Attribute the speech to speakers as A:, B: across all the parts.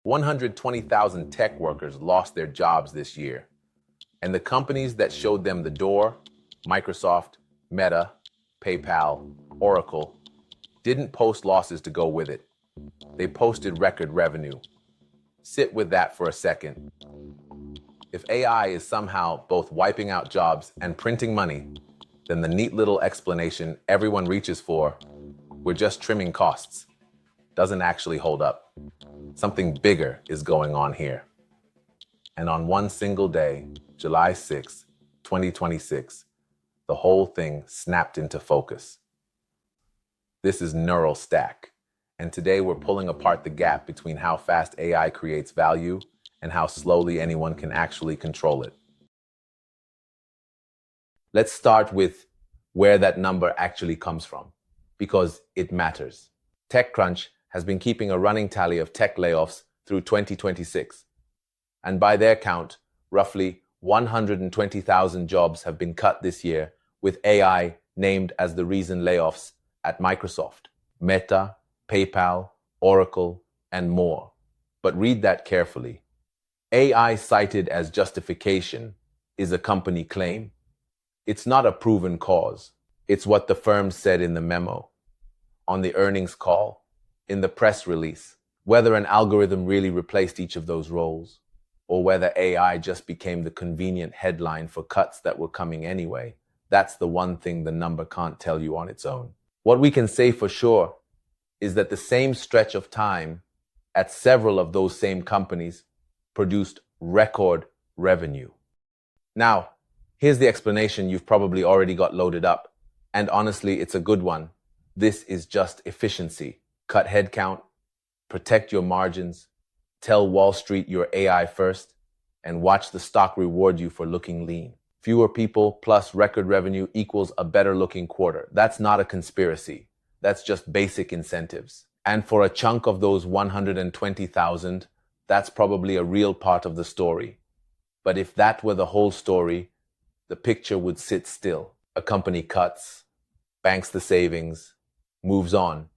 A: 120,000 tech workers lost their jobs this year, and the companies that showed them the door, Microsoft, Meta, PayPal, Oracle, didn't post losses to go with it. They posted record revenue. Sit with that for a second. If AI is somehow both wiping out jobs and printing money, then the neat little explanation everyone reaches for, we're just trimming costs, doesn't actually hold up. Something bigger is going on here. And on one single day, July 6, 2026, the whole thing snapped into focus. This is Neural Stack, and today we're pulling apart the gap between how fast AI creates value and how slowly anyone can actually control it. Let's start with where that number actually comes from, because it matters. TechCrunch has been keeping a running tally of tech layoffs through 2026, and by their count, roughly 120,000 jobs have been cut this year, with AI named as the reason layoffs at Microsoft, Meta, PayPal, Oracle, and more. But read that carefully. AI cited as justification is a company claim. It's not a proven cause. It's what the firm said in the memo, on the earnings call, in the press release. Whether an algorithm really replaced each of those roles, or whether AI just became the convenient headline for cuts that were coming anyway, that's the one thing the number can't tell you on its own. What we can say for sure is that the same stretch of time at several of those same companies produced record revenue. Now, here's the explanation you've probably already got loaded up, and honestly, it's a good one. This is just efficiency. Cut headcount, protect your margins, tell Wall Street you're AI first, and watch the stock reward you for looking lean. Fewer people plus record revenue equals a better looking quarter. That's not a conspiracy. That's just basic incentives. And for a chunk of those 120,000, that's probably a real part of the story. But if that were the whole story, the picture would sit still. A company cuts, banks the savings, moves on.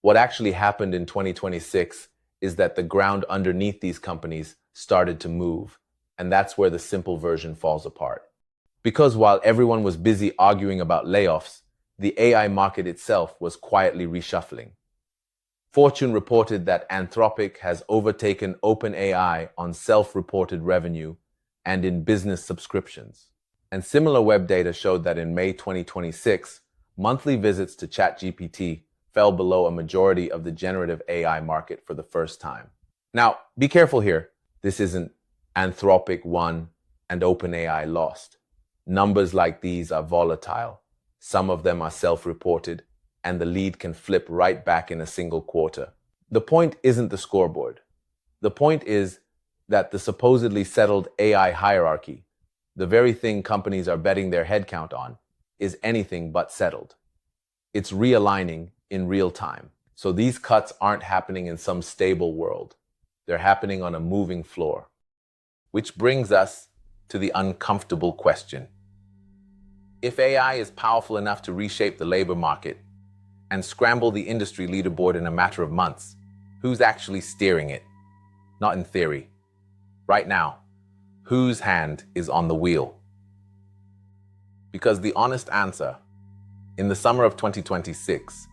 A: What actually happened in 2026 is that the ground underneath these companies started to move, and that's where the simple version falls apart. Because while everyone was busy arguing about layoffs, the AI market itself was quietly reshuffling. Fortune reported that Anthropic has overtaken OpenAI on self-reported revenue and in business subscriptions. And similar web data showed that in May 2026, monthly visits to ChatGPT fell below a majority of the generative AI market for the first time. Now, be careful here. This isn't Anthropic won and OpenAI lost. Numbers like these are volatile. Some of them are self-reported, and the lead can flip right back in a single quarter. The point isn't the scoreboard. The point is that the supposedly settled AI hierarchy, the very thing companies are betting their headcount on, is anything but settled. It's realigning in real time. So these cuts aren't happening in some stable world. They're happening on a moving floor. Which brings us to the uncomfortable question. If AI is powerful enough to reshape the labor market and scramble the industry leaderboard in a matter of months, who's actually steering it? Not in theory. Right now, whose hand is on the wheel? Because the honest answer, in the summer of 2026,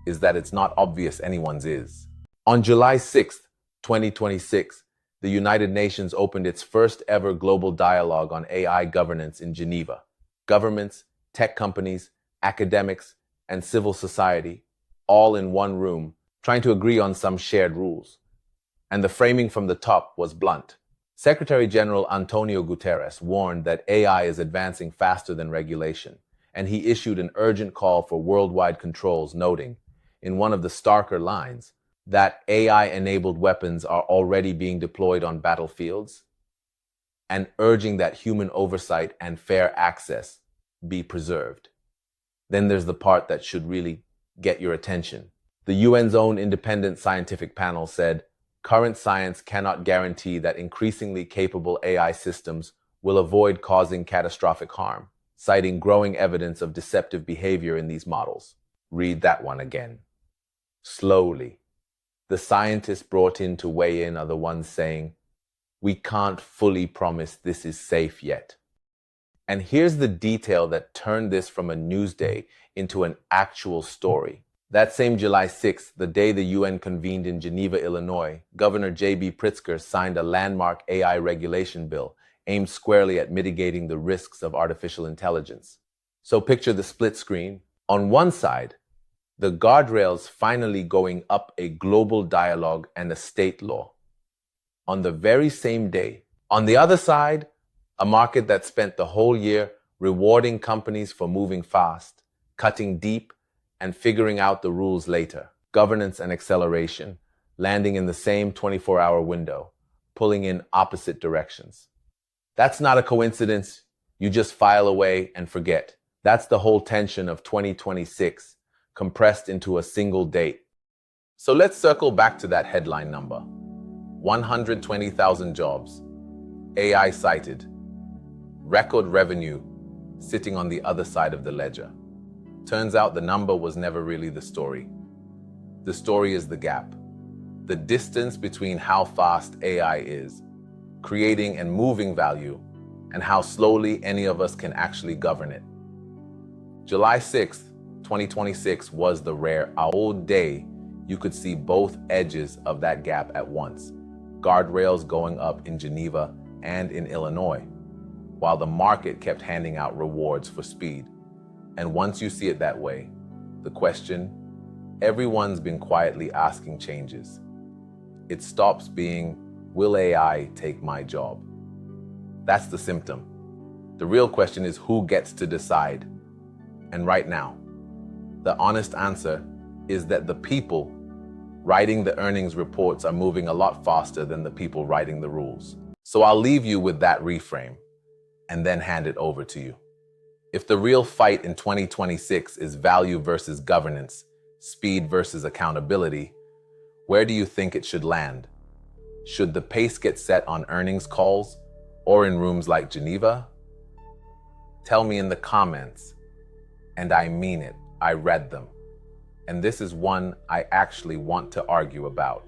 A: is that it's not obvious anyone's is. On July 6th, 2026, the United Nations opened its first ever global dialogue on AI governance in Geneva. Governments, tech companies, academics, and civil society, all in one room, trying to agree on some shared rules. And the framing from the top was blunt. Secretary General Antonio Guterres warned that AI is advancing faster than regulation, and he issued an urgent call for worldwide controls, noting, in one of the starker lines, that AI-enabled weapons are already being deployed on battlefields, and urging that human oversight and fair access be preserved. Then there's the part that should really get your attention. The UN's own independent scientific panel said, current science cannot guarantee that increasingly capable AI systems will avoid causing catastrophic harm, citing growing evidence of deceptive behavior in these models. Read that one again. Slowly. The scientists brought in to weigh in are the ones saying, we can't fully promise this is safe yet. And here's the detail that turned this from a news day into an actual story. That same July 6th, the day the UN convened in Geneva, Illinois, Governor J.B. Pritzker signed a landmark AI regulation bill aimed squarely at mitigating the risks of artificial intelligence. So picture the split screen. On one side, the guardrails finally going up a global dialogue and a state law. On the very same day. On the other side, a market that spent the whole year rewarding companies for moving fast, cutting deep, and figuring out the rules later. Governance and acceleration, landing in the same 24-hour window, pulling in opposite directions. That's not a coincidence. You just file away and forget. That's the whole tension of 2026, compressed into a single date. So let's circle back to that headline number. 120,000 jobs. AI cited. Record revenue sitting on the other side of the ledger. Turns out the number was never really the story. The story is the gap. The distance between how fast AI is, creating and moving value, and how slowly any of us can actually govern it. July 6th, 2026 was the rare old day you could see both edges of that gap at once. Guardrails going up in Geneva and in Illinois, while the market kept handing out rewards for speed. And once you see it that way, the question everyone's been quietly asking changes. It stops being, will AI take my job? That's the symptom. The real question is who gets to decide? And right now, the honest answer is that the people writing the earnings reports are moving a lot faster than the people writing the rules. So I'll leave you with that reframe and then hand it over to you. If the real fight in 2026 is value versus governance, speed versus accountability, where do you think it should land? Should the pace get set on earnings calls or in rooms like Geneva? Tell me in the comments. And I mean it. I read them. And this is one I actually want to argue about.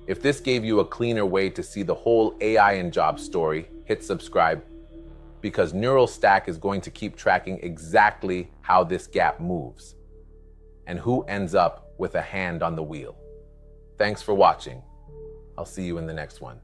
A: If this gave you a cleaner way to see the whole AI and job story, hit subscribe, because Neural Stack is going to keep tracking exactly how this gap moves and who ends up with a hand on the wheel. Thanks for watching. I'll see you in the next one.